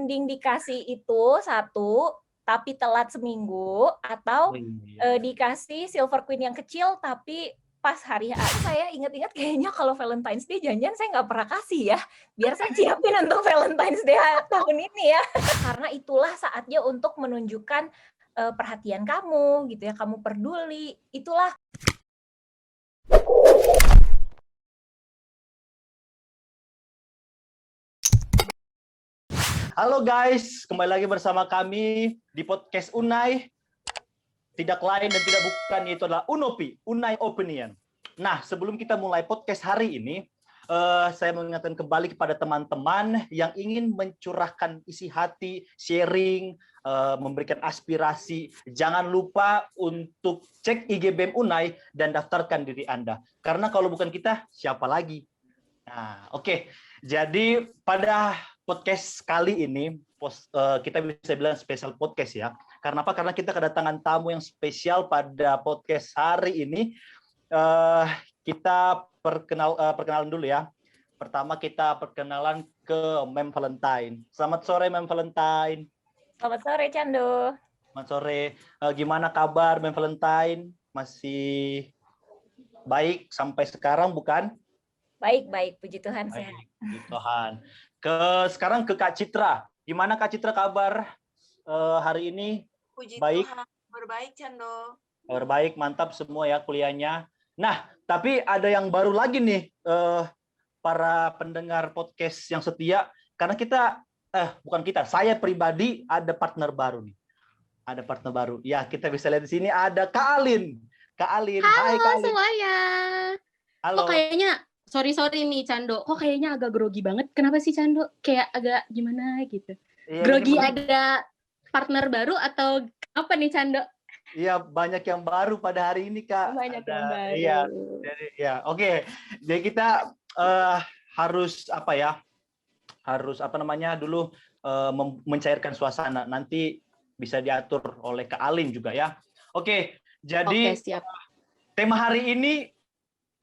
mending dikasih itu satu, tapi telat seminggu, atau dikasih Silver Queen yang kecil, tapi pas hari H. Saya ingat-ingat kayaknya kalau Valentine's Day janjian saya nggak pernah kasih ya. Biar saya siapin untuk Valentine's Day tahun ini ya. Karena itulah saatnya untuk menunjukkan perhatian kamu, gitu ya. Kamu peduli. Itulah. Halo guys, kembali lagi bersama kami di podcast Unai. Tidak lain dan tidak bukan, yaitu adalah Unopi, Unai Opinion. Nah, sebelum kita mulai podcast hari ini, saya mengingatkan kembali kepada teman-teman yang ingin mencurahkan isi hati, sharing, memberikan aspirasi. Jangan lupa untuk cek IG BEM Unai dan daftarkan diri Anda. Karena kalau bukan kita, siapa lagi? Nah, oke. Jadi pada podcast kali ini, kita bisa bilang spesial podcast ya. Karena apa? Karena kita kedatangan tamu yang spesial pada podcast hari ini. Kita perkenalan dulu ya. Pertama kita perkenalan ke Mem Valentine. Selamat sore Mem Valentine. Selamat sore Cando. Selamat sore. Gimana kabar Mem Valentine? Masih baik sampai sekarang bukan? Baik, puji Tuhan sehat. Puji Tuhan. Sekarang ke Kak Citra. Gimana Kak Citra kabar hari ini? Puji baik? Tuhan, berbaik Cando. Berbaik, mantap semua ya kuliahnya. Nah, tapi ada yang baru lagi nih para pendengar podcast yang setia. Karena saya pribadi ada partner baru nih. Ada partner baru. Ya, kita bisa lihat di sini ada Kak Alin. Kak Alin. Halo, hai Kak Alin. Semuanya. Halo. Kok kayaknya sorry nih Cando, kok kayaknya agak grogi banget. Kenapa sih Cando? Kayak agak gimana gitu. Iya, grogi ada partner baru atau apa nih Cando? Iya, banyak yang baru pada hari ini Kak. Banyak yang baru. Iya, jadi ya, oke. Jadi kita harus dulu mencairkan suasana. Nanti bisa diatur oleh Kak Alin juga ya. Oke, jadi siap. Tema hari ini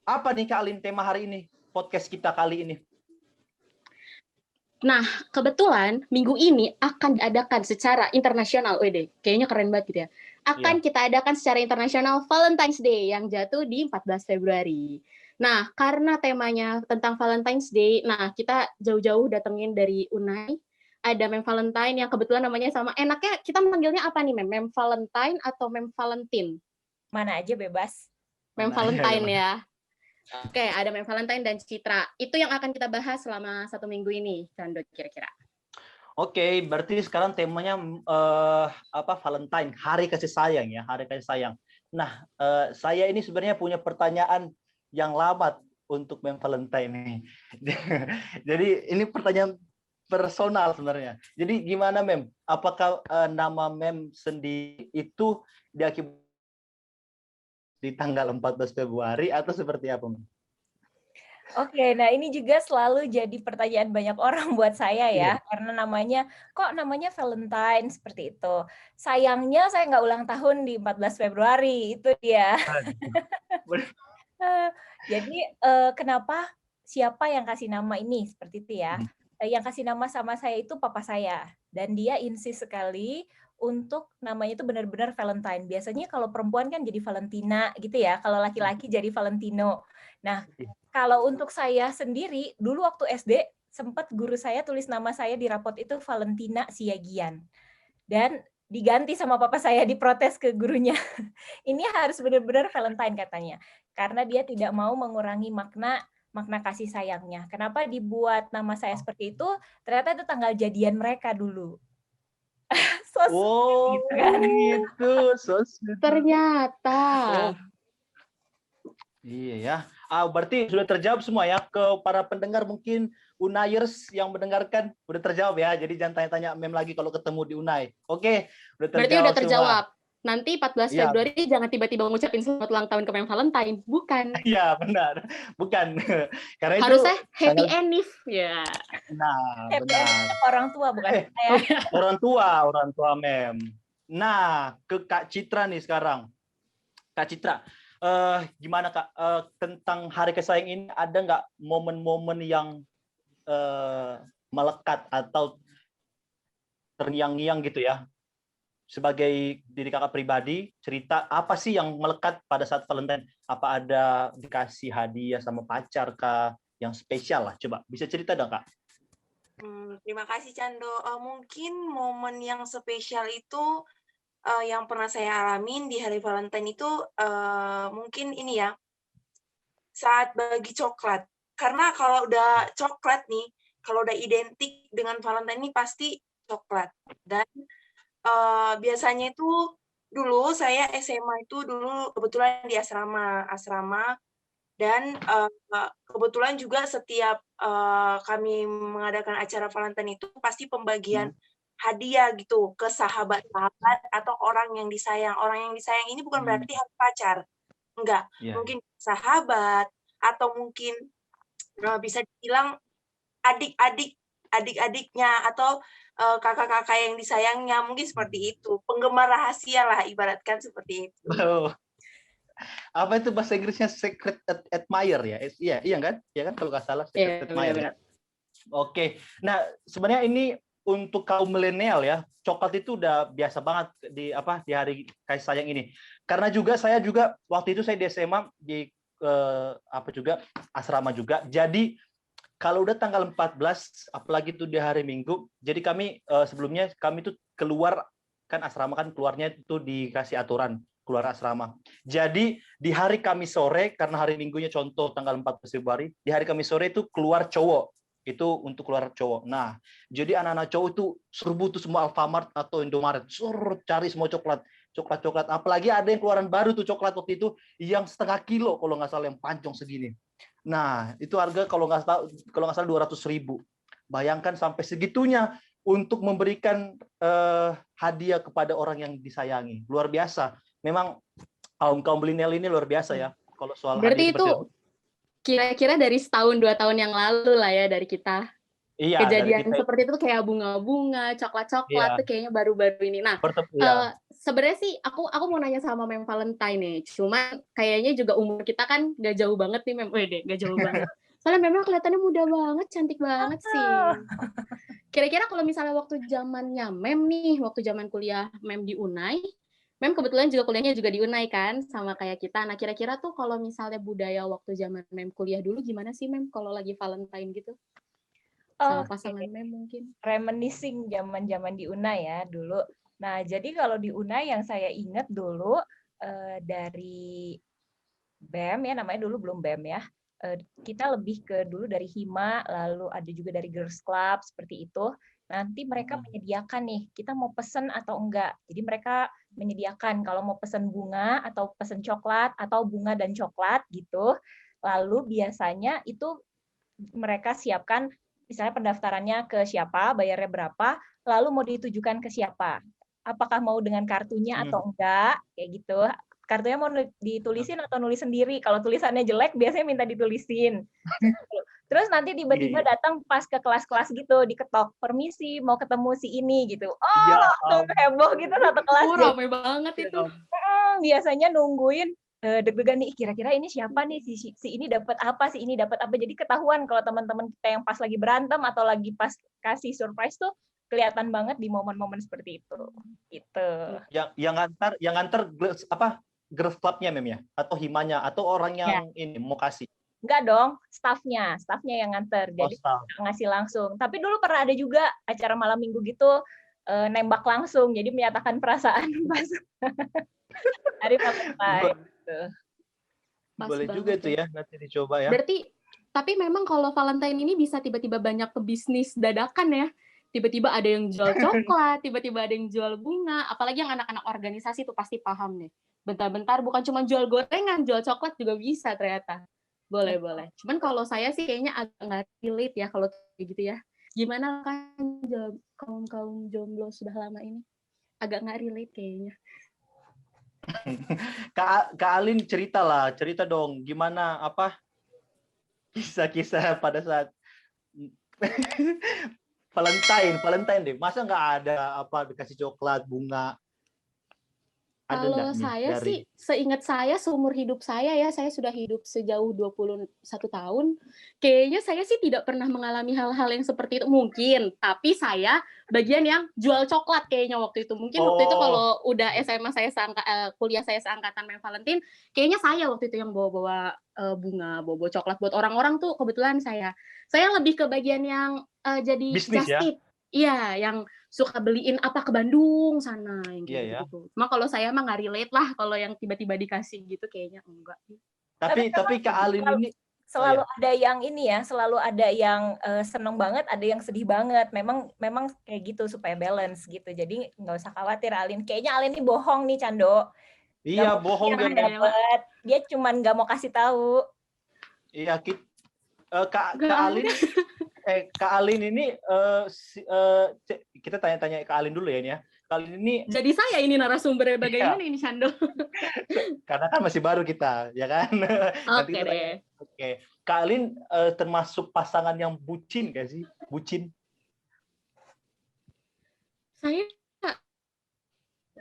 apa nih Kak Alin, tema hari ini, podcast kita kali ini? Nah, kebetulan minggu ini akan diadakan secara internasional. Wede, kayaknya keren banget gitu ya. Kita adakan secara internasional Valentine's Day yang jatuh di 14 Februari. Nah, karena temanya tentang Valentine's Day, nah kita jauh-jauh datengin dari Unai. Ada Mem Valentine yang kebetulan namanya sama. Enaknya kita manggilnya apa nih, Mem? Mem Valentine atau Mem Valentine? Mana aja bebas. Mem Valentine ya. Oke, ada Mem Valentine dan Citra. Itu yang akan kita bahas selama 1 minggu ini, Cando, kira-kira. Oke, berarti sekarang temanya Valentine, hari kasih sayang ya, hari kasih sayang. Nah, saya ini sebenarnya punya pertanyaan yang lama untuk Mem Valentine ini. Jadi ini pertanyaan personal sebenarnya. Jadi gimana Mem? Apakah nama Mem sendiri itu diakibatkan di tanggal 14 Februari atau seperti apa? Oke, nah ini juga selalu jadi pertanyaan banyak orang buat saya ya, karena namanya Valentine seperti itu. Sayangnya saya nggak ulang tahun di 14 Februari, itu dia. Jadi siapa yang kasih nama ini seperti itu ya? Yang kasih nama sama saya itu papa saya, dan dia insist sekali untuk namanya itu benar-benar Valentine. Biasanya kalau perempuan kan jadi Valentina gitu ya, kalau laki-laki jadi Valentino. Nah, kalau untuk saya sendiri, dulu waktu SD, sempat guru saya tulis nama saya di rapot itu Valentina Siagian. Dan diganti sama papa saya, diprotes ke gurunya. Ini harus benar-benar Valentine katanya. Karena dia tidak mau mengurangi makna kasih sayangnya. Kenapa dibuat nama saya seperti itu? Ternyata itu tanggal jadian mereka dulu. Gitu kan? Ternyata. Iya ya. Berarti sudah terjawab semua ya, ke para pendengar mungkin Unaiers yang mendengarkan udah terjawab ya. Jadi jangan tanya-tanya Mem lagi kalau ketemu di Unai. Oke, berarti udah terjawab. Semua. Nanti 14 Februari jangan tiba-tiba ngucapin selamat ulang tahun ke Mem Valentine, bukan? Iya, benar. Bukan. Karena harusnya happy Enif ya. Nah, happy benar. Orang tua bukan saya. Orang tua Mem. Nah, ke Kak Citra nih sekarang. Kak Citra, gimana Kak, tentang hari kasih sayang ini ada nggak momen-momen yang melekat atau terngiang-ngiang gitu ya. Sebagai diri kakak pribadi, cerita apa sih yang melekat pada saat Valentine? Apa ada dikasih hadiah sama pacar kah? Yang spesial lah, coba bisa cerita dong Kak? Terima kasih Cando. Mungkin momen yang spesial itu yang pernah saya alamin di hari Valentine itu mungkin ini ya, saat bagi coklat. Karena kalau udah coklat nih, kalau udah identik dengan Valentine ini pasti coklat. Dan biasanya itu dulu saya SMA itu dulu kebetulan di asrama dan kebetulan juga setiap kami mengadakan acara Valentine itu pasti pembagian hadiah gitu ke sahabat-sahabat atau orang yang disayang. Orang yang disayang ini bukan berarti harus pacar, enggak. Mungkin sahabat atau mungkin bisa dibilang adik-adiknya atau kakak-kakak yang disayangnya, mungkin seperti itu. Penggemar rahasia lah, ibaratkan seperti itu. Apa itu bahasa Inggrisnya secret admirer ya? Iya kan? Iya kan kalau nggak salah secret admirer. Oke. Nah, sebenarnya ini untuk kaum milenial ya, coklat itu udah biasa banget di hari kasih sayang ini. Karena saya juga waktu itu saya di SMA di asrama juga. Jadi kalau udah tanggal 14, apalagi itu di hari Minggu, jadi kami sebelumnya kami tuh keluar, kan asrama kan keluarnya itu dikasih aturan keluar asrama. Jadi di hari Kamis sore, karena hari Minggunya contoh tanggal 14 Februari, di hari Kamis sore itu keluar cowok. Itu untuk keluar cowok. Nah, jadi anak-anak cowok itu serbu tuh semua Alfamart atau Indomaret, cari semua coklat. Apalagi ada yang keluaran baru tuh coklat waktu itu yang setengah kilo kalau nggak salah, yang panjang segini. Nah, itu harga kalau nggak salah 200.000. Bayangkan sampai segitunya untuk memberikan hadiah kepada orang yang disayangi. Luar biasa. Memang kaum milenial ini luar biasa ya. Kalau soal berarti hadiah itu kira-kira dari setahun 2 tahun yang lalu lah ya dari kita. Iya, Kejadian seperti itu kayak bunga-bunga, coklat-coklat tuh kayaknya baru-baru ini. Nah, sebenarnya sih aku mau nanya sama Mem Valentine nih. Cuma kayaknya juga umur kita kan gak jauh banget nih Mem. Gak jauh banget. Soalnya memang kelihatannya muda banget, cantik banget sih. Kira-kira kalau misalnya waktu zamannya Mem nih, waktu zaman kuliah Mem di Unai, Mem kebetulan juga kuliahnya juga di Unai kan, sama kayak kita. Nah, kira-kira tuh kalau misalnya budaya waktu zaman Mem kuliah dulu gimana sih Mem kalau lagi Valentine gitu? Sama pasangan Mem mungkin. Reminiscing zaman-zaman di Unai ya dulu. Nah, jadi kalau di Unai yang saya ingat dulu dari BEM ya, namanya dulu belum BEM ya. Kita lebih ke dulu dari Hima, lalu ada juga dari Girls Club, seperti itu. Nanti mereka menyediakan nih, kita mau pesen atau enggak. Jadi mereka menyediakan kalau mau pesen bunga atau pesen coklat atau bunga dan coklat gitu. Lalu biasanya itu mereka siapkan misalnya pendaftarannya ke siapa, bayarnya berapa, lalu mau ditujukan ke siapa. Apakah mau dengan kartunya atau enggak, kayak gitu. Kartunya mau ditulisin atau nulis sendiri. Kalau tulisannya jelek, biasanya minta ditulisin. Terus nanti tiba-tiba datang pas ke kelas-kelas gitu, diketok, permisi, mau ketemu si ini gitu. Oh, langsung heboh gitu satu kelas. Ramai banget itu. Biasanya nungguin deg-degan nih, kira-kira ini siapa nih, si ini dapat apa, si ini dapat apa. Jadi ketahuan kalau teman-teman kita yang pas lagi berantem atau lagi pas kasih surprise tuh kelihatan banget di momen-momen seperti itu. Gitu. Yang nganter apa? Girls Club-nya Mem ya? Atau himanya atau orang yang ini mau kasih? Enggak dong, staffnya yang nganter. Jadi ngasih langsung. Tapi dulu pernah ada juga acara malam minggu gitu, nembak langsung. Jadi menyatakan perasaan pas hari Valentine. Boleh juga tuh ya, nanti dicoba ya. Berarti, tapi memang kalau Valentine ini bisa tiba-tiba banyak pebisnis dadakan ya. Tiba-tiba ada yang jual coklat, tiba-tiba ada yang jual bunga. Apalagi yang anak-anak organisasi tuh pasti paham nih. Bentar-bentar bukan cuma jual gorengan, jual coklat juga bisa ternyata. Boleh. Cuman kalau saya sih kayaknya agak nggak relate ya kalau kayak gitu ya. Gimana kan kaum jomblo sudah lama ini? Agak nggak relate kayaknya. Kak Alin cerita dong gimana kisah-kisah pada saat Valentine deh. Masa nggak ada dikasih coklat, bunga? Ada nggak Kalau nih saya dari sih, seingat saya seumur hidup saya ya, saya sudah hidup sejauh 21 tahun, kayaknya saya sih tidak pernah mengalami hal-hal yang seperti itu. Mungkin, tapi saya bagian yang jual coklat kayaknya waktu itu. Mungkin waktu itu Oh, kalau udah SMA saya kuliah saya seangkatan Mem Valentine, kayaknya saya waktu itu yang bawa-bawa bunga, bawa-bawa coklat buat orang-orang tuh kebetulan saya. Saya lebih ke bagian yang jadi bisnis just ya? tip. Iya, yang suka beliin apa ke Bandung sana yang Iya kayak ya. gitu. Cuma kalau saya mah nggak relate lah kalau yang tiba-tiba dikasih gitu kayaknya enggak. Tapi Tapi memang Kak Alin selalu ini, oh selalu ya, ada yang ini ya, selalu ada yang seneng banget, ada yang sedih banget. Memang kayak gitu supaya balance gitu. Jadi nggak usah khawatir Alin. Kayaknya Alin ini bohong nih Cando. Nggak iya mau bohong yang dia Mem. Ya, Mak. dapet. Dia cuman nggak mau kasih tahu. Iya, Kak Nggak Alin, ada. Kak Alin ini kita tanya-tanya Kak Alin dulu ya ini ya. Kak Alin ini Jadi saya ini narasumbernya iya, bagaimana ini Chando? karena kan masih baru kita, ya kan? Nanti Oke kita tanya. deh. Oke, Kak Alin termasuk pasangan yang bucin gak sih? Bucin? Saya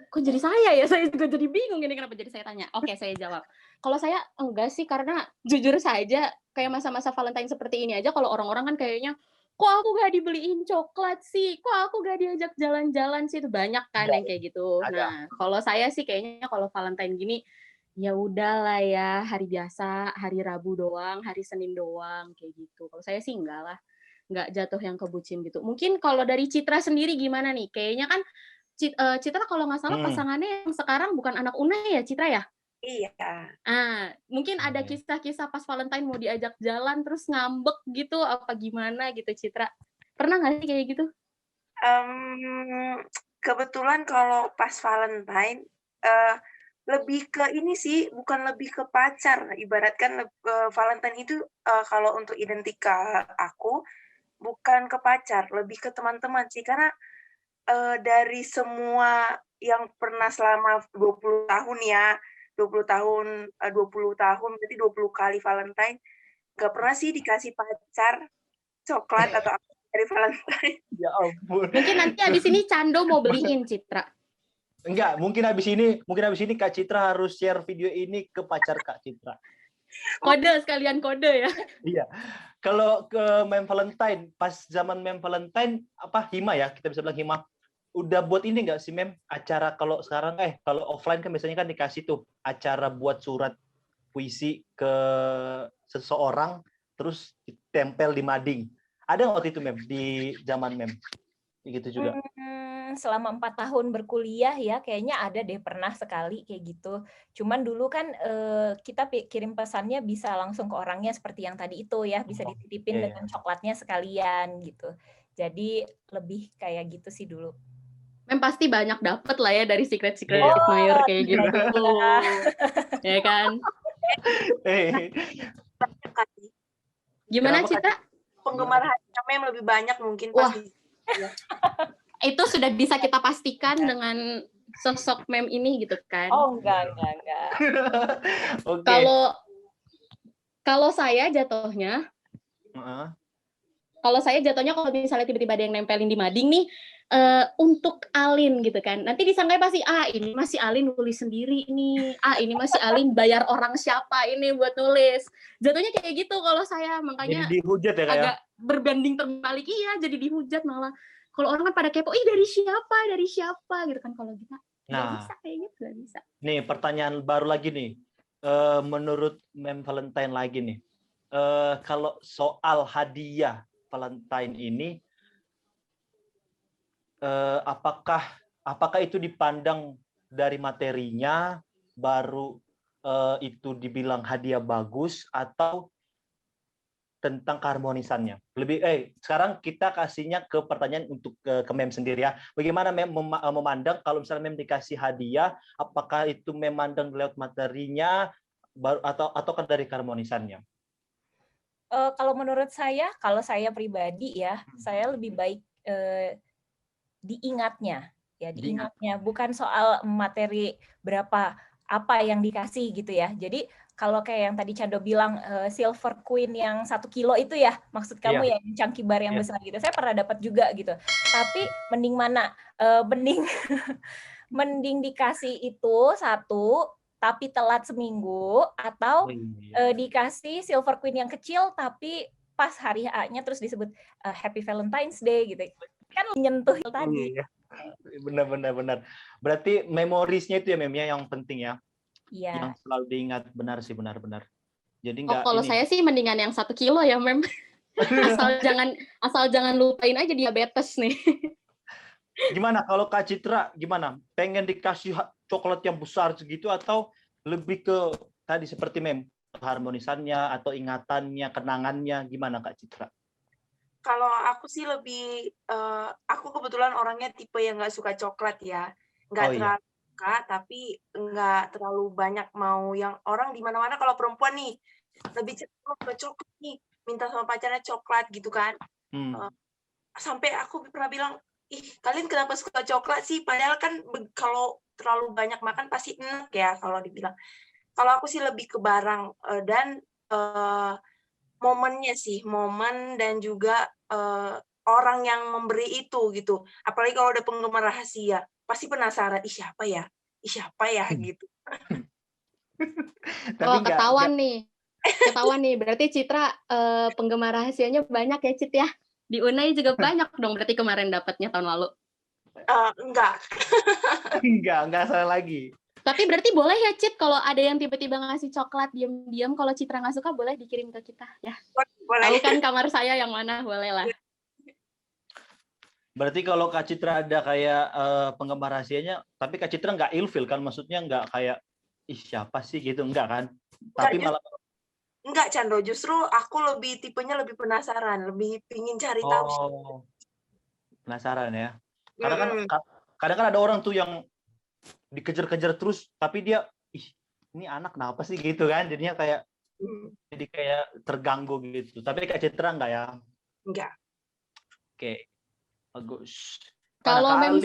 kok jadi saya ya? Saya juga jadi bingung ini kenapa jadi saya tanya. Oke, saya jawab. Kalau saya enggak sih karena jujur saja kayak masa-masa Valentine seperti ini aja kalau orang-orang kan kayaknya kok aku gak dibeliin coklat sih? Kok aku gak diajak jalan-jalan sih? Itu banyak kan Ada, yang kayak gitu. ada. Nah, kalau saya sih kayaknya kalau Valentine gini ya udahlah ya hari biasa, hari Rabu doang, hari Senin doang kayak gitu. Kalau saya sih enggak lah. Enggak jatuh yang kebucin gitu. Mungkin kalau dari Citra sendiri gimana nih? Kayaknya kan Citra kalau nggak salah Hmm. pasangannya yang sekarang bukan anak Unai ya, Citra ya? Iya. Mungkin ada Oke. kisah-kisah pas Valentine mau diajak jalan terus ngambek gitu, apa gimana gitu, Citra? Pernah nggak sih kayak gitu? Kebetulan kalau pas Valentine, lebih ke ini sih, bukan lebih ke pacar. Ibaratkan Valentine itu kalau untuk identika aku bukan ke pacar, lebih ke teman-teman sih. Karena dari semua yang pernah selama 20 tahun ya, 20 tahun, 20 tahun berarti 20 kali Valentine, nggak pernah sih dikasih pacar, coklat atau apa dari Valentine. Ya ampun. Mungkin nanti abis ini Cando mau beliin, Citra. Enggak, mungkin habis ini Kak Citra harus share video ini ke pacar Kak Citra. Kode, sekalian kode ya. Iya. Kalau ke Mem Valentine, pas zaman Mem Valentine apa Hima ya, kita bisa bilang Hima. Udah buat ini nggak sih Mem acara kalau sekarang kalau offline kan biasanya kan dikasih tuh acara buat surat puisi ke seseorang terus ditempel di mading. Ada nggak waktu itu Mem di zaman Mem? Gitu juga. Selama 4 tahun berkuliah ya, kayaknya ada deh pernah sekali kayak gitu. Cuman dulu kan kita kirim pesannya bisa langsung ke orangnya seperti yang tadi itu ya, bisa dititipin Iya, dengan coklatnya sekalian gitu. Jadi lebih kayak gitu sih dulu. Mem pasti banyak dapet lah ya dari secret-secret Iya. admirer kayak Iya gitu. juga. Ya kan? Gimana Kenapa, Kak? Citra? Penggemar harinya Mem lebih banyak mungkin Wah. pasti. Itu sudah bisa kita pastikan dengan sosok Mem ini gitu kan. Oh, enggak. Oke. Kalau saya jatuhnya kalau misalnya tiba-tiba ada yang nempelin di mading nih untuk Alin gitu kan. Nanti disangka pasti ini masih Alin nulis sendiri nih. Ini masih Alin bayar orang siapa ini buat nulis. Jatuhnya kayak gitu kalau saya, makanya Jadi dihujat ya kayak. agak berbanding terbalik, iya jadi dihujat malah. Kalau orang kan pada kepo, dari siapa gitu kan. Kalau kita nggak bisa kayak gitu, nggak bisa. Nih pertanyaan baru lagi nih. Menurut Mem Valentine lagi nih. Kalau soal hadiah Valentine ini, apakah itu dipandang dari materinya baru itu dibilang hadiah bagus atau tentang keharmonisannya? Sekarang kita kasihnya ke pertanyaan untuk ke Mem sendiri ya. Bagaimana Mem memandang kalau misalnya Mem dikasih hadiah, apakah itu memandang lewat materinya atau kan dari keharmonisannya? Kalau menurut saya, kalau saya pribadi ya, saya lebih baik diingatnya, bukan soal materi berapa apa yang dikasih gitu ya. Jadi kalau kayak yang tadi Cando bilang silver queen yang 1 kilo itu ya, maksud kamu ya yang chunky bar yang besar gitu. Saya pernah dapat juga gitu. Tapi mending mana? mending dikasih itu satu tapi telat seminggu, atau dikasih Silver Queen yang kecil tapi pas hari A-nya terus disebut Happy Valentine's Day gitu. Kan menyentuh tadi. Benar. Berarti memorisnya itu ya Mem ya yang penting ya. Iya. Yang selalu diingat, benar sih, benar. Jadi kalau saya sih mendingan yang 1 kilo ya, Mem. asal jangan lupain aja diabetes nih. Gimana kalau Kak Citra, gimana? Pengen dikasih coklat yang besar segitu atau lebih ke tadi seperti Mem, harmonisannya atau ingatannya, kenangannya, gimana Kak Citra? Kalau aku sih lebih, aku kebetulan orangnya tipe yang nggak suka coklat ya. Nggak terlalu suka, tapi nggak terlalu banyak mau yang orang di mana-mana kalau perempuan nih, lebih cenderung ke coklat nih, minta sama pacarnya coklat gitu kan. Sampai aku pernah bilang, ih kalian kenapa suka coklat sih? Padahal kan kalau terlalu banyak makan pasti enak ya kalau dibilang. Kalau aku sih lebih ke barang dan momennya sih, momen dan juga orang yang memberi itu gitu. Apalagi kalau ada penggemar rahasia, pasti penasaran, ih siapa ya? Ih siapa ya gitu. Ketahuan nih. Berarti Citra penggemar rahasianya banyak ya, Cit ya? Di Unai juga banyak dong berarti kemarin dapatnya tahun lalu. Enggak. Enggak salah lagi. Tapi berarti boleh ya, Cit, kalau ada yang tiba-tiba ngasih coklat diam-diam, kalau Citra nggak suka boleh dikirim ke kita ya. Boleh. Tahu kan kamar saya yang mana, boleh lah. Berarti kalau Kak Citra ada kayak penggemar rahasianya, tapi Kak Citra nggak ilfil kan? Maksudnya nggak kayak, ih siapa sih gitu, enggak kan? Tapi malah enggak, Chandro, justru aku tipenya lebih penasaran, lebih pingin cari tahu. Penasaran ya. Karena kan kadang kan ada orang tuh yang dikejar-kejar terus, tapi dia, ih ini anak kenapa sih gitu kan? Jadinya kayak jadi kayak terganggu gitu. Tapi Kak Citra enggak ya? Enggak. Oke. Bagus. Kalau Mem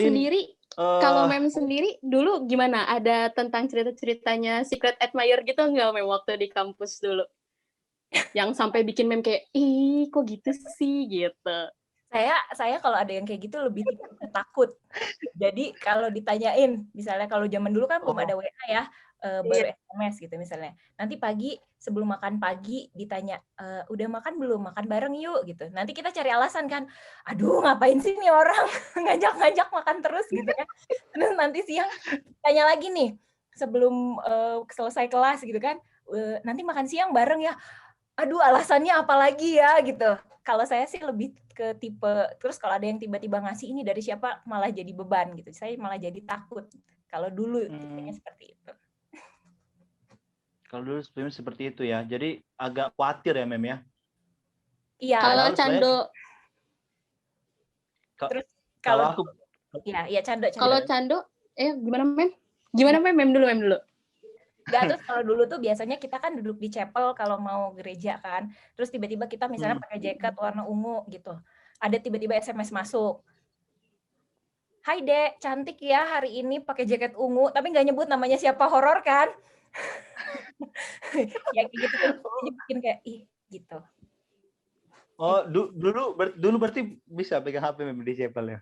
sendiri dulu gimana? Ada tentang cerita-ceritanya secret admirer gitu nggak Mem waktu di kampus dulu? Yang sampai bikin Mem kayak, ih kok gitu sih gitu. Saya kalau ada yang kayak gitu lebih takut. Jadi kalau ditanyain, misalnya kalau zaman dulu kan belum ada WA ya, baru SMS gitu misalnya. Nanti pagi sebelum makan pagi ditanya, udah makan belum? Makan bareng yuk gitu. Nanti kita cari alasan kan, aduh ngapain sih nih orang ngajak-ngajak makan terus gitu ya. Terus nanti siang tanya lagi nih, sebelum selesai kelas gitu kan, nanti makan siang bareng ya. Aduh alasannya apa lagi ya gitu. Kalau saya sih lebih ke tipe, terus kalau ada yang tiba-tiba ngasih ini dari siapa malah jadi beban gitu. Saya malah jadi takut. Kalau dulu tipenya seperti itu. Kalau dulu sebenarnya seperti itu ya. Jadi agak khawatir ya Mem ya. Iya. Kalau Cando terus kalau aku ya Cando. Kalau Cando gimana Mem? Gimana Mem dulu. Enggak, terus kalau dulu tuh biasanya kita kan duduk di chapel kalau mau gereja kan. Terus tiba-tiba kita misalnya pakai jaket warna ungu gitu. Ada tiba-tiba SMS masuk. Hai Dek, cantik ya hari ini pakai jaket ungu, tapi nggak nyebut namanya siapa, horor kan? Ya kayak gitu kan, bikin kayak ih gitu. Oh, dulu berarti bisa pegang HP Mem di chapel ya?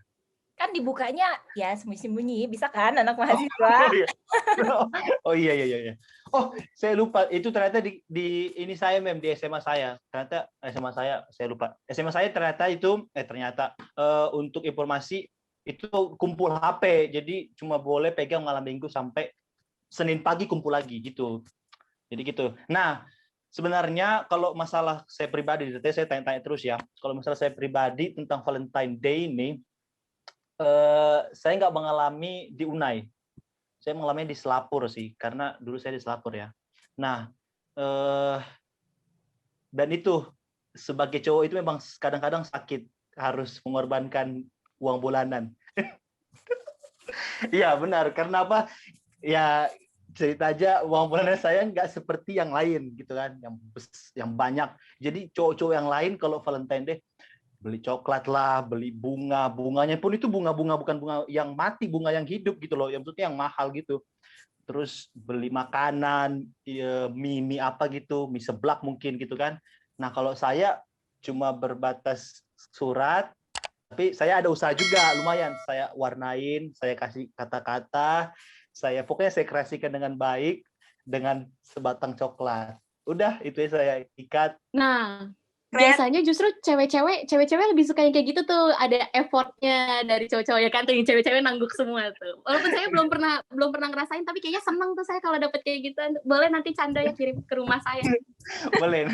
Kan dibukanya ya sembunyi-sembunyi, bisa kan anak mahasiswa? Oh iya. Oh, saya lupa. Itu ternyata di ini saya Mem, di SMA saya. Ternyata SMA saya lupa. SMA saya ternyata untuk informasi itu kumpul HP. Jadi cuma boleh pegang malam Minggu sampai Senin pagi kumpul lagi gitu. Jadi gitu. Nah, sebenarnya kalau masalah saya pribadi, saya tanya-tanya terus ya. Kalau masalah saya pribadi tentang Valentine Day ini, saya nggak mengalami di Unai. Saya mengalami di Selapur sih, karena dulu saya di Selapur ya. Nah, dan itu sebagai cowok itu memang kadang-kadang sakit, harus mengorbankan uang bulanan. Iya benar, karena apa? Ya cerita aja, uang bulanan saya nggak seperti yang lain gitu kan, yang banyak. Jadi cowok-cowok yang lain kalau Valentine Day beli coklat lah, beli bunganya pun itu bunga bukan bunga yang mati, bunga yang hidup gitu loh, yang maksudnya yang mahal gitu. Terus beli makanan, mie apa gitu, mie seblak mungkin gitu kan. Nah kalau saya cuma berbatas surat, Tapi saya ada usaha juga lumayan. Saya warnain, saya kasih kata-kata, pokoknya saya kreasikan dengan baik dengan sebatang coklat. Udah itu ya saya ikat. Nah, biasanya justru cewek-cewek lebih suka yang kayak gitu tuh, ada effortnya dari cowok-cowok ya kan, tuh yang cewek-cewek nangguk semua tuh. Walaupun saya belum pernah ngerasain, tapi kayaknya seneng tuh saya kalau dapet kayak gitu. Boleh nanti Chandra ya kirim ke rumah saya. Boleh.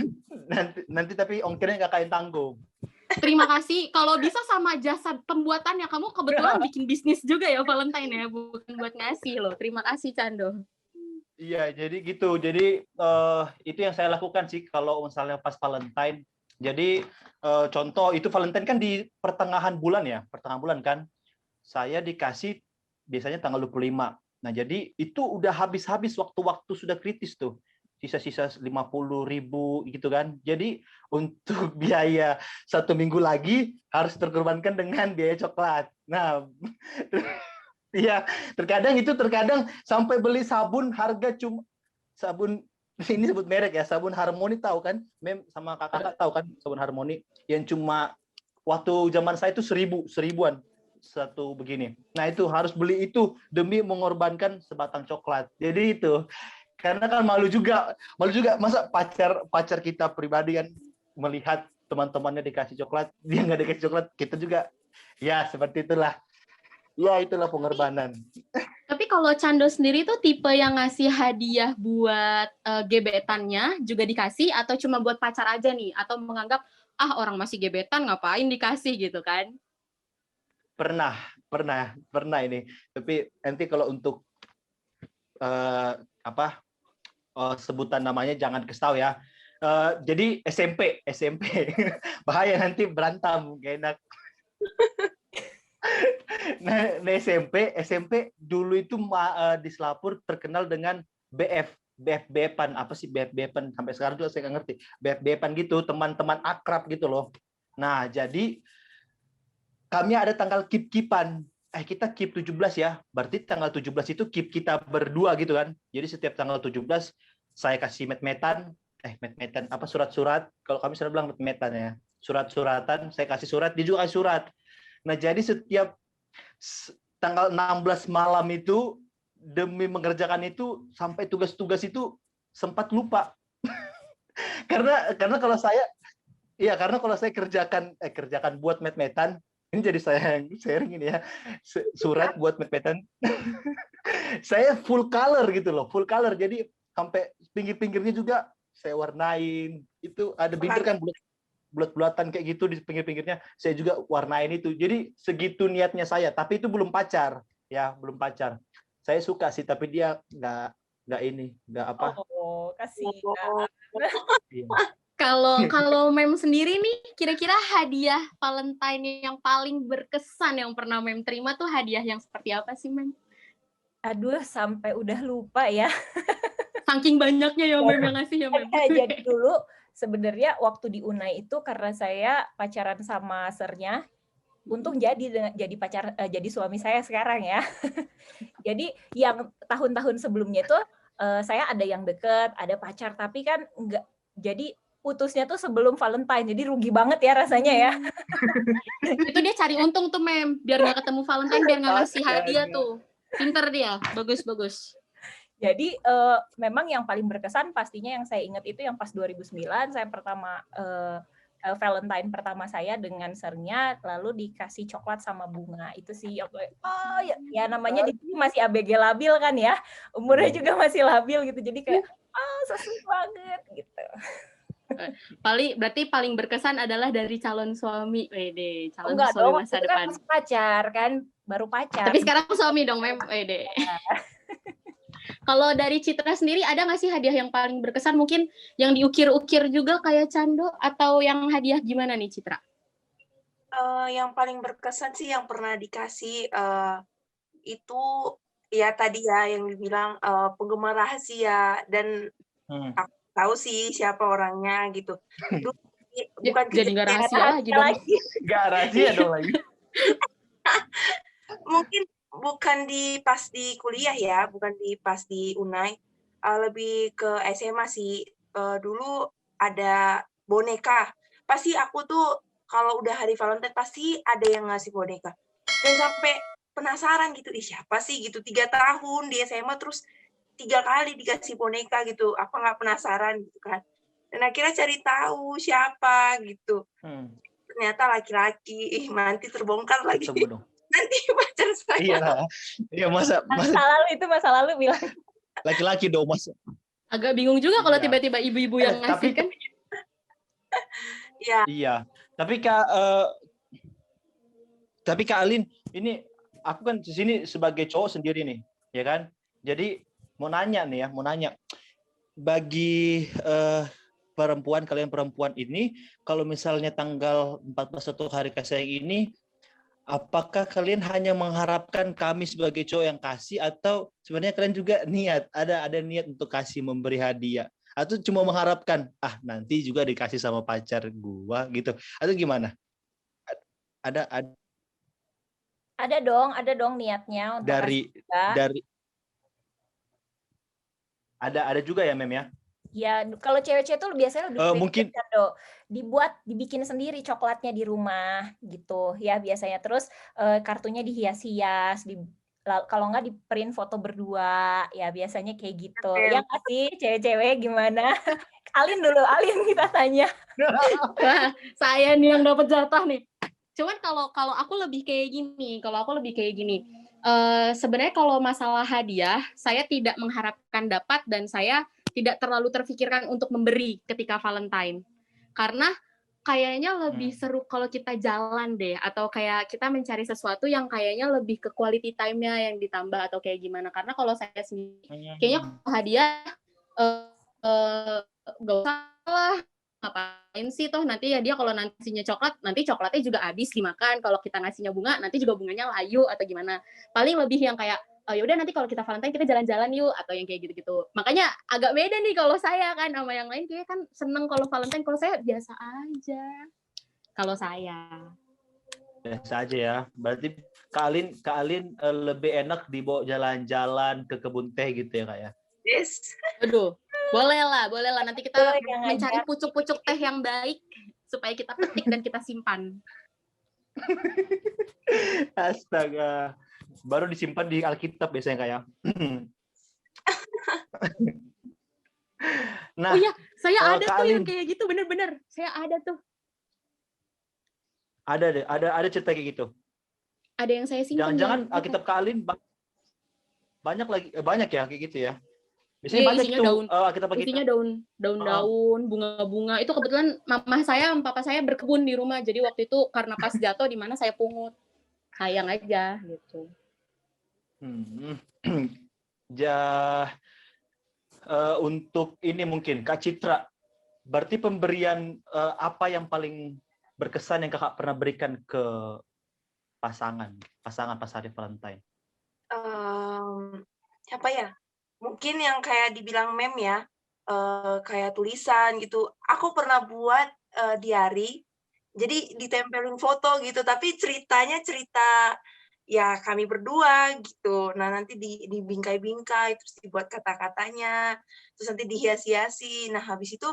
Nanti tapi ongkirnya kakak yang tanggung. Terima kasih. Kalau bisa sama jasa pembuatannya, kamu kebetulan bikin bisnis juga ya Valentine ya, bukan buat ngasih loh. Terima kasih Chando. Iya, jadi gitu. Jadi itu yang saya lakukan sih kalau misalnya pas Valentine. Jadi contoh itu Valentine kan di pertengahan bulan kan. Saya dikasih biasanya tanggal 25. Nah, jadi itu udah habis-habis waktu-waktu sudah kritis tuh. Sisa-sisa 50.000 gitu kan. Jadi untuk biaya 1 minggu lagi harus terkorbankan dengan biaya coklat. Nah, iya, terkadang sampai beli sabun harga cuma sabun ini sebut merek ya, sabun Harmoni tahu kan? Mem sama kakak tahu kan sabun Harmoni yang cuma waktu zaman saya itu seribuan satu begini. Nah, itu harus beli itu demi mengorbankan sebatang coklat. Jadi itu karena kan malu juga masa pacar kita pribadi kan melihat teman-temannya dikasih coklat, dia nggak dikasih coklat, kita juga ya seperti itulah. Ya itulah pengorbanan. Tapi kalau Chando sendiri tuh tipe yang ngasih hadiah buat gebetannya juga dikasih, atau cuma buat pacar aja nih, atau menganggap orang masih gebetan ngapain dikasih gitu kan? Pernah ini. Tapi nanti kalau untuk sebutan namanya jangan kasih tahu ya. Jadi SMP bahaya nanti berantem gak enak. Nah, SMP dulu itu di Selapur terkenal dengan BF-BF-an apa sih BF-BF-an sampai sekarang juga saya nggak ngerti. BF-BF-an gitu, teman-teman akrab gitu loh. Nah, jadi kami ada tanggal keep-keepan. Kita keep 17 ya. Berarti tanggal 17 itu keep kita berdua gitu kan. Jadi setiap tanggal 17 saya kasih met-metan apa surat-surat. Kalau kami selalu bilang met-metan ya. Surat-suratan, saya kasih surat, dia juga kasih surat. Nah, jadi setiap tanggal 16 malam itu demi mengerjakan itu sampai tugas-tugas itu sempat lupa. karena kalau saya kerjakan buat met-metan. Ini jadi saya yang sharing ini ya, surat buat met-metan. Saya full color gitu loh, full color. Jadi sampai pinggir-pinggirnya juga saya warnain. Itu ada bibir kan bulat-bulatan kayak gitu di pinggir-pinggirnya. Saya juga warnain itu. Jadi segitu niatnya saya. Tapi itu belum pacar, ya belum pacar. Saya suka sih, tapi dia nggak apa. Oh, kasih. Kalau Mem sendiri nih, kira-kira hadiah Valentine yang paling berkesan yang pernah Mem terima tuh hadiah yang seperti apa sih, Mem? Aduh, sampai udah lupa ya. Saking banyaknya ya Mem yang ngasih ya Mem. Jadi dulu sebenarnya waktu di Unai itu karena saya pacaran sama sernya, untung jadi suami saya sekarang ya. Jadi yang tahun-tahun sebelumnya itu saya ada yang deket, ada pacar, tapi kan enggak, jadi putusnya tuh sebelum Valentine, jadi rugi banget ya rasanya ya. Itu dia cari untung tuh Mem, biar nggak ketemu Valentine, biar nggak ngasih hadiah tuh. Pinter dia, bagus. Jadi memang yang paling berkesan pastinya yang saya ingat itu yang pas 2009 saya pertama Valentine pertama saya dengan sernya, lalu dikasih coklat sama bunga. Itu sih ya namanya di sini masih ABG labil kan ya, umurnya juga masih labil gitu, jadi kayak sesuai banget gitu. Berarti paling berkesan adalah dari calon suami, calon Enggak suami dong, masa itu depan. Kan pacar kan, baru pacar. Tapi sekarang suami dong, Mem. Kalau dari Citra sendiri ada nggak sih hadiah yang paling berkesan? Mungkin yang diukir-ukir juga kayak Chando, atau yang hadiah gimana nih Citra? Yang paling berkesan sih yang pernah dikasih itu ya tadi ya yang dibilang penggemar rahasia, dan aku tahu sih siapa orangnya gitu. Bukan jadi nggak rahasia lagi dong. Nggak rahasia dong lagi. Mungkin bukan pas di kuliah ya, bukan pas di Unai, lebih ke SMA sih. Dulu ada boneka. Pasti aku tuh kalau udah hari Valentine pasti ada yang ngasih boneka. Dan sampai penasaran gitu, siapa sih gitu 3 tahun di SMA terus 3 kali dikasih boneka gitu, apa nggak penasaran gitu kan. Dan akhirnya cari tahu siapa gitu. Ternyata laki-laki, nanti terbongkar lagi. Ketemu dong. Nanti pacar saya. Iya masa Masa lalu bilang. laki-laki dong mas. Agak bingung juga kalau Iya. tiba-tiba ibu-ibu yang ngasih kan. Iya. Iya. Tapi Kak Alin, ini aku kan di sini sebagai cowok sendiri nih, ya kan? Jadi mau nanya, bagi kalian perempuan ini, kalau misalnya tanggal 14 atau hari kasih sayang ini, apakah kalian hanya mengharapkan kami sebagai cowok yang kasih, atau sebenarnya kalian juga ada niat untuk kasih, memberi hadiah, atau cuma mengharapkan nanti juga dikasih sama pacar gua gitu, atau gimana? Ada dong niatnya untuk dari ada juga ya Mem ya? Ya, kalau cewek-cewek tuh biasanya lebih mungkin dibikin sendiri coklatnya di rumah gitu ya biasanya. Terus kartunya dihias-hias, kalau nggak di-print foto berdua, ya biasanya kayak gitu. Ya nggak sih cewek-cewek gimana? Alin kita tanya. Wah, saya nih yang dapat jatah nih. Cuman kalau aku lebih kayak gini. Sebenarnya kalau masalah hadiah, saya tidak mengharapkan dapat dan saya tidak terlalu terfikirkan untuk memberi ketika Valentine. Karena kayaknya lebih seru kalau kita jalan deh, atau kayak kita mencari sesuatu yang kayaknya lebih ke quality time-nya yang ditambah atau kayak gimana. Karena kalau saya sendiri, kayaknya hadiah nggak usah lah, ngapain sih toh nanti ya dia kalau nasinya coklat, nanti coklatnya juga habis dimakan. Kalau kita ngasihnya bunga, nanti juga bunganya layu atau gimana. Paling lebih yang kayak ya udah nanti kalau kita Valentine kita jalan-jalan yuk atau yang kayak gitu-gitu. Makanya agak beda nih kalau saya kan sama yang lain, kayak kan seneng kalau Valentine, kalau saya biasa aja. Kalau saya biasa aja ya. Berarti Kak Alin lebih enak dibawa jalan-jalan ke kebun teh gitu ya Kak ya? Yes. Aduh, boleh lah. Nanti kita mencari pucuk-pucuk teh yang baik supaya kita petik dan kita simpan. Astaga. Baru disimpan di Alkitab biasanya kayak. Nah, oh iya, saya ada tuh Alin, yang kayak gitu, bener-bener. Saya ada tuh. Ada cerita kayak gitu. Ada yang saya simpan. Jangan-jangan Alkitab Kak Alin banyak ya kayak gitu ya. Biasanya banyak isinya itu daun, Alkitab isinya daun-daun, bunga-bunga. Itu kebetulan mama saya sama papa saya berkebun di rumah. Jadi waktu itu karena pas jatuh di mana saya pungut. Sayang aja gitu. Untuk ini mungkin Kak Citra, berarti pemberian apa yang paling berkesan yang Kakak pernah berikan ke pasangan pas hari Valentine? Apa ya? Mungkin yang kayak dibilang Mem ya, kayak tulisan gitu. Aku pernah buat diary, jadi ditempelin foto gitu, tapi ceritanya cerita ya kami berdua gitu. Nah nanti dibingkai-bingkai, terus dibuat kata-katanya, terus nanti dihias-hiasi. Nah habis itu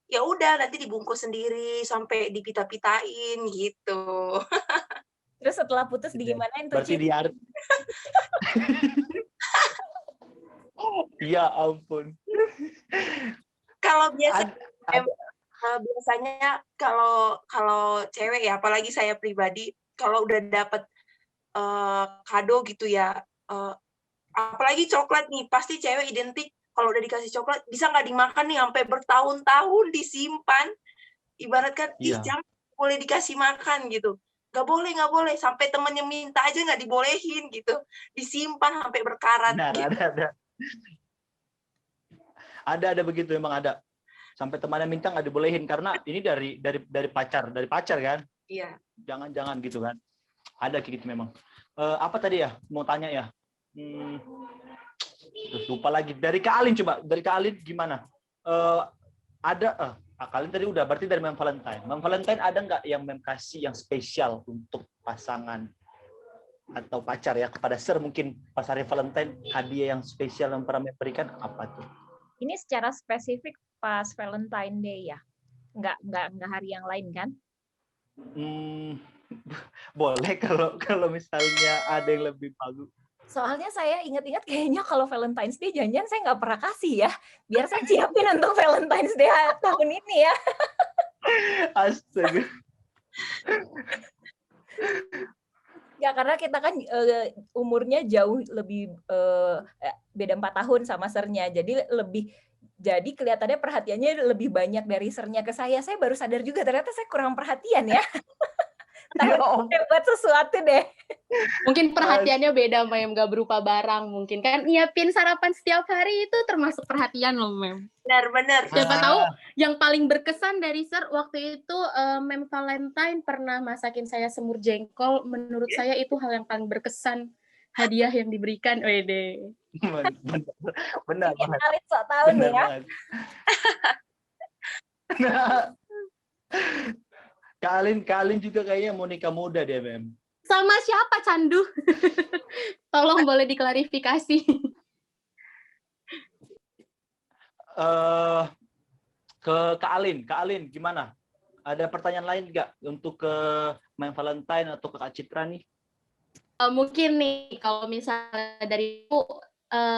ya udah nanti dibungkus sendiri sampai dipita-pitain gitu. Terus setelah putus digimanain tuh? Berarti dia ya ampun. Kalau biasanya kalau cewek ya, apalagi saya pribadi, kalau udah dapet kado gitu ya, apalagi coklat nih, pasti cewek identik kalau udah dikasih coklat bisa nggak dimakan nih sampai bertahun-tahun disimpan. Ibaratkan jangan boleh dikasih makan gitu. Nggak boleh, sampai temennya minta aja nggak dibolehin gitu, disimpan sampai berkarat. Benar, gitu. Ada begitu, memang ada. Sampai temannya minta nggak dibolehin karena ini dari pacar kan? Iya. Jangan gitu kan? Ada kayak gitu memang. Apa tadi ya? Mau tanya ya? Lupa lagi. Dari Kak Alin coba. Dari Kak Alin gimana? Kak Alin tadi udah. Berarti dari Mem Valentine. Mem Valentine ada nggak yang Mem kasih yang spesial untuk pasangan atau pacar ya, kepada mungkin pas hari Valentine, hadiah yang spesial yang pernah Mem berikan apa tuh? Ini secara spesifik pas Valentine Day ya? Nggak hari yang lain kan? Hmm, boleh kalau misalnya ada yang lebih bagus. Soalnya saya ingat-ingat kayaknya kalau Valentine's Day jangan-jangan saya nggak pernah kasih ya. Biar saya siapin untuk Valentine's Day tahun ini ya. Astaga. Ya karena kita kan umurnya jauh lebih beda 4 tahun sama sernya. Jadi kelihatannya perhatiannya lebih banyak dari sernya ke saya. Saya baru sadar juga ternyata saya kurang perhatian ya. Ya Tahun ini buat sesuatu deh. Mungkin perhatiannya beda, Mem, nggak berupa barang mungkin kan. Nyiapin sarapan setiap hari itu termasuk perhatian loh, Mem. Benar-benar. Siapa tahu yang paling berkesan dari Sir waktu itu Mem Valentine pernah masakin saya semur jengkol. Menurut saya itu hal yang paling berkesan, hadiah yang diberikan. Wede. benar Ini banget. kali sok tahu nih ya. Banget. Nah, Kak Alin juga kayaknya mau nikah muda dia, Mem. Sama siapa, Candu? Tolong boleh diklarifikasi. Ke Kak Alin gimana? Ada pertanyaan lain nggak untuk ke Mem Valentine atau ke Kak Citra nih? Mungkin nih, kalau misalnya dari itu,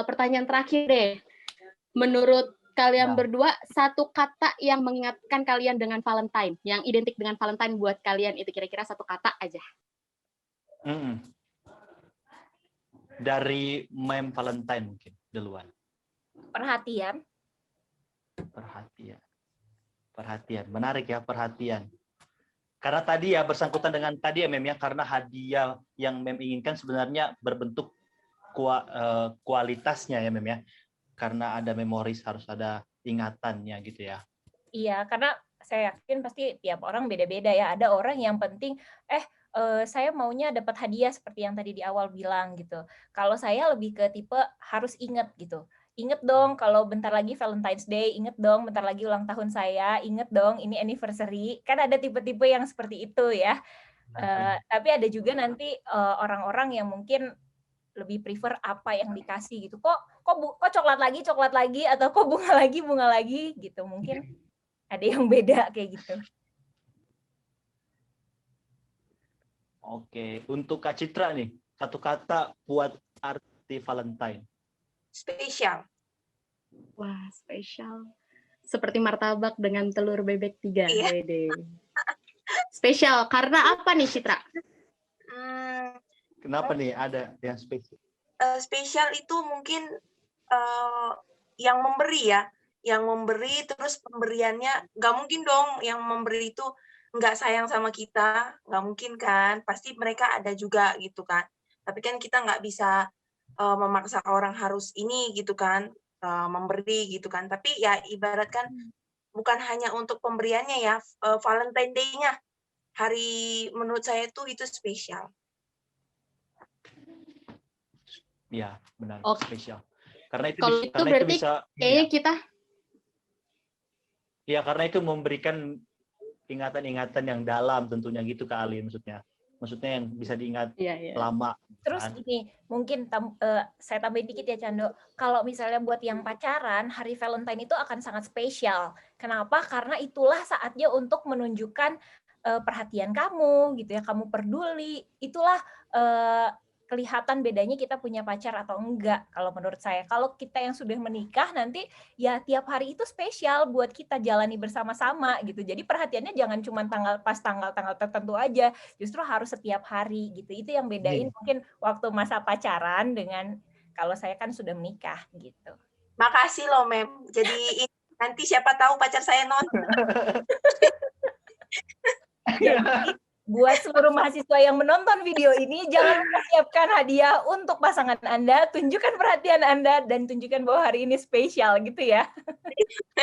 pertanyaan terakhir deh. Menurut kalian berdua, satu kata yang mengingatkan kalian dengan Valentine, yang identik dengan Valentine buat kalian itu kira-kira satu kata aja. Dari Mem Valentine mungkin duluan. Perhatian. Menarik ya, perhatian. Karena tadi ya bersangkutan dengan tadi ya, Mem ya, karena hadiah yang Mem inginkan sebenarnya berbentuk kualitasnya ya, Mem ya. Karena ada memoris, harus ada ingatannya gitu ya. Iya, karena saya yakin pasti tiap orang beda-beda ya. Ada orang yang penting saya maunya dapat hadiah seperti yang tadi di awal bilang gitu. Kalau saya lebih ke tipe harus inget gitu. Inget dong kalau bentar lagi Valentine's Day, inget dong bentar lagi ulang tahun saya, inget dong ini anniversary. Kan ada tipe-tipe yang seperti itu ya. Tapi ada juga nanti orang-orang yang mungkin lebih prefer apa yang dikasih gitu. Kok coklat lagi atau kok bunga lagi gitu. Mungkin ada yang beda kayak gitu. Oke, untuk Kak Citra nih, satu kata buat arti Valentine. Spesial. Wah, spesial. Seperti martabak dengan telur bebek 3. Iya. Wede. Spesial, karena apa nih, Citra? Kenapa nih ada yang spesial? Spesial itu mungkin yang memberi ya. Yang memberi terus pemberiannya, nggak mungkin dong yang memberi itu nggak sayang sama kita, nggak mungkin kan. Pasti mereka ada juga gitu kan. Tapi kan kita nggak bisa memaksa orang harus ini gitu kan, memberi gitu kan. Tapi ya ibaratkan bukan hanya untuk pemberiannya ya, Valentine Day-nya. Hari menurut saya itu spesial. Ya, benar, spesial. Karena itu kalau itu berarti bisa kayaknya kita ya, karena itu memberikan ingatan-ingatan yang dalam tentunya gitu Kak Ali maksudnya yang bisa diingat lama. Terus ini mungkin saya tambahin dikit ya Cando, kalau misalnya buat yang pacaran, hari Valentine itu akan sangat spesial. Kenapa? Karena itulah saatnya untuk menunjukkan perhatian kamu gitu ya, kamu peduli. Itulah kelihatan bedanya kita punya pacar atau enggak kalau menurut saya. Kalau kita yang sudah menikah nanti ya tiap hari itu spesial buat kita jalani bersama-sama gitu. Jadi perhatiannya jangan cuma tanggal tertentu aja, justru harus setiap hari gitu. Itu yang bedain mungkin waktu masa pacaran dengan kalau saya kan sudah menikah gitu. Makasih loh Mem. Jadi nanti siapa tahu pacar saya nonton. Jadi, buat seluruh mahasiswa yang menonton video ini, jangan lupa siapkan hadiah untuk pasangan Anda, tunjukkan perhatian Anda, dan tunjukkan bahwa hari ini spesial gitu ya.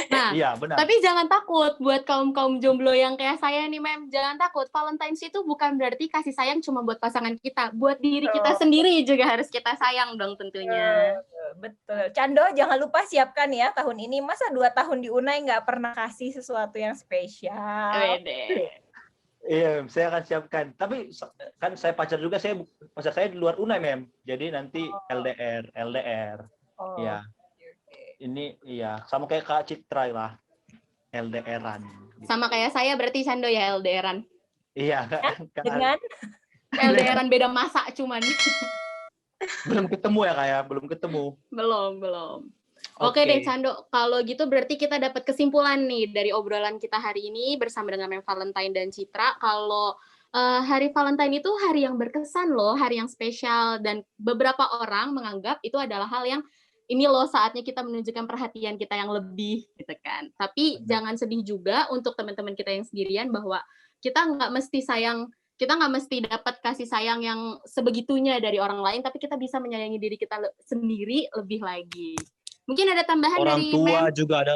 Nah, iya, benar. Tapi jangan takut buat kaum jomblo yang kayak saya nih, Mem. Jangan takut, Valentine's itu bukan berarti kasih sayang cuma buat pasangan kita. Buat diri kita sendiri juga harus kita sayang dong tentunya. Betul. Cando, jangan lupa siapkan ya tahun ini. Masa 2 tahun di Unai nggak pernah kasih sesuatu yang spesial? Iya, saya akan siapkan. Tapi kan saya pacar juga, pacar saya di luar Unai, Mem. Jadi nanti LDR. Ya. Ini iya, sama kayak Kak Citra lah. LDR-an. Sama kayak saya berarti Cando ya LDR-an. Iya, Dengan LDRan beda masa cuman. belum ketemu ya Kak ya, belum ketemu. Belum. Oke deh Cando, kalau gitu berarti kita dapat kesimpulan nih dari obrolan kita hari ini bersama dengan Mem Valentine dan Citra, kalau hari Valentine itu hari yang berkesan loh, hari yang spesial, dan beberapa orang menganggap itu adalah hal yang ini loh saatnya kita menunjukkan perhatian kita yang lebih gitu kan. Tapi jangan sedih juga untuk teman-teman kita yang sendirian bahwa kita nggak mesti dapat kasih sayang yang sebegitunya dari orang lain, tapi kita bisa menyayangi diri kita sendiri lebih lagi. Mungkin ada tambahan Orang dari tua Mem? juga ada.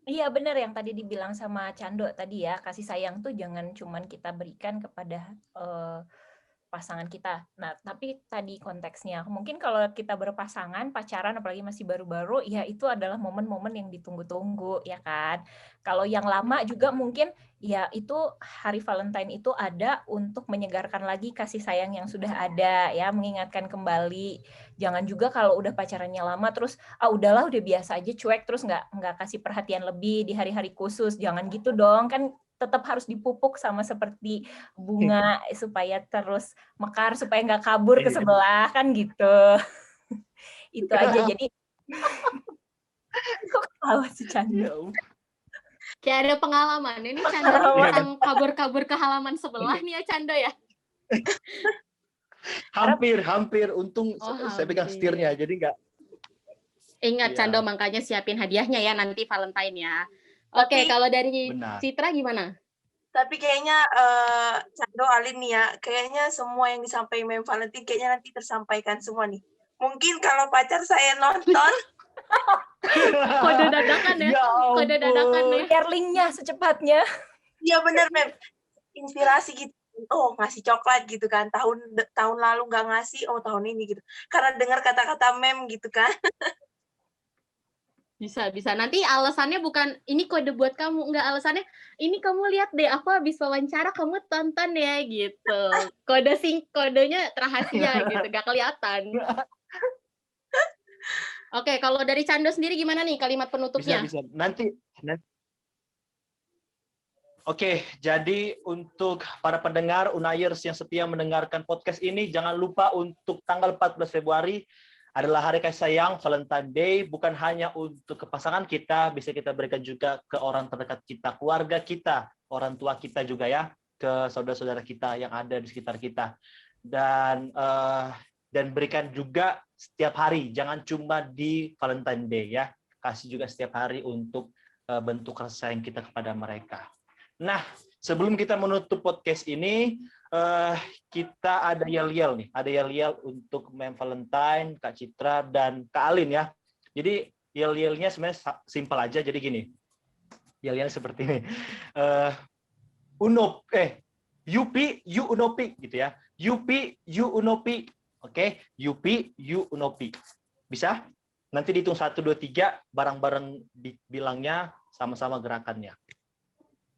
Iya benar yang tadi dibilang sama Cando tadi ya, kasih sayang tuh jangan cuman kita berikan kepada pasangan kita. Nah, tapi tadi konteksnya, mungkin kalau kita berpasangan, pacaran, apalagi masih baru-baru, ya itu adalah momen-momen yang ditunggu-tunggu, ya kan? Kalau yang lama juga mungkin, ya itu hari Valentine itu ada untuk menyegarkan lagi kasih sayang yang sudah ada, ya, mengingatkan kembali. Jangan juga kalau udah pacarannya lama, terus, udahlah, udah biasa aja, cuek, terus nggak kasih perhatian lebih di hari-hari khusus. Jangan gitu dong, kan tetap harus dipupuk sama seperti bunga supaya terus mekar, supaya nggak kabur ke sebelah, kan gitu. Itu aja, jadi kok ketawa sih Cando? Kayak ada pengalaman. Ini Cando tentang kabur-kabur ke halaman sebelah nih ya Cando ya? Hampir. Untung saya pegang setirnya, jadi nggak. Ingat Cando, makanya siapin hadiahnya ya nanti Valentine ya. Oke, kalau dari Citra gimana? Tapi kayaknya Cando, Alin nih ya, kayaknya semua yang disampaikan Mem Valentine kayaknya nanti tersampaikan semua nih. Mungkin kalau pacar saya nonton. Kode dadakan ya. Kode dadakan ya. Share linknya secepatnya. Iya bener Mem. Inspirasi gitu. Oh ngasih coklat gitu kan. Tahun lalu nggak ngasih, oh tahun ini gitu. Karena dengar kata-kata Mem gitu kan. Bisa. Nanti alasannya bukan ini kode buat kamu, enggak, alasannya ini kamu lihat deh, aku habis wawancara kamu tonton ya gitu. Kodenya rahasia gitu, nggak kelihatan. Oke, kalau dari Cando sendiri gimana nih kalimat penutupnya? Bisa. Nanti. Oke, jadi untuk para pendengar Unayers yang setia mendengarkan podcast ini, jangan lupa untuk tanggal 14 Februari adalah hari kasih sayang, Valentine Day, bukan hanya untuk ke pasangan kita, bisa kita berikan juga ke orang terdekat kita, keluarga kita, orang tua kita juga ya, ke saudara-saudara kita yang ada di sekitar kita. Dan berikan juga setiap hari, jangan cuma di Valentine Day ya, kasih juga setiap hari untuk bentuk kasih sayang kita kepada mereka. Nah, sebelum kita menutup podcast ini, kita ada yel-yel nih. Ada yel-yel untuk Mem Valentine, Kak Citra, dan Kak Alin ya. Jadi yel-yelnya sebenarnya simpel aja. Jadi gini, yel-yel seperti ini. Yupi, you unopi gitu ya. Yupi, you unopi. Oke, Yupi, you unopi. Bisa? Nanti dihitung 1, 2, 3, bareng-bareng dibilangnya sama-sama gerakannya.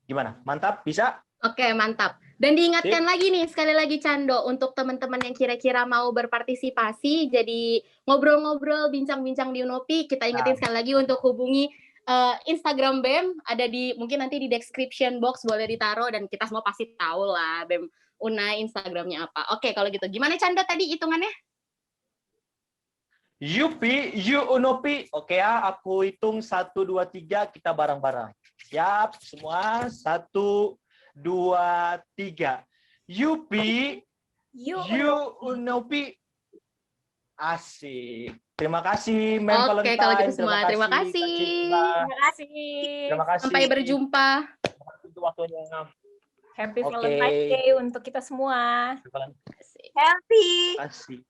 Gimana? Mantap? Bisa? Oke, mantap. Dan diingatkan lagi nih, sekali lagi Cando, untuk teman-teman yang kira-kira mau berpartisipasi, jadi ngobrol-ngobrol, bincang-bincang di Unopi, kita ingetin sekali lagi untuk hubungi Instagram BEM, ada di, mungkin nanti di description box boleh ditaruh, dan kita semua pasti tahu lah BEM Unai Instagramnya apa. Oke, kalau gitu. Gimana Cando tadi hitungannya? Yupi, you unopi. Oke ya, aku hitung 1, 2, 3, kita bareng-bareng. Siap, semua. 1, 2, 3. Yupi, you unopi. Asik. Terima kasih, Mem Valentine. Oke, kalau gitu semua. Terima kasih. Terima kasih. Sampai berjumpa. Itu waktunya. Happy Valentine Day untuk kita semua. Happy. Asik.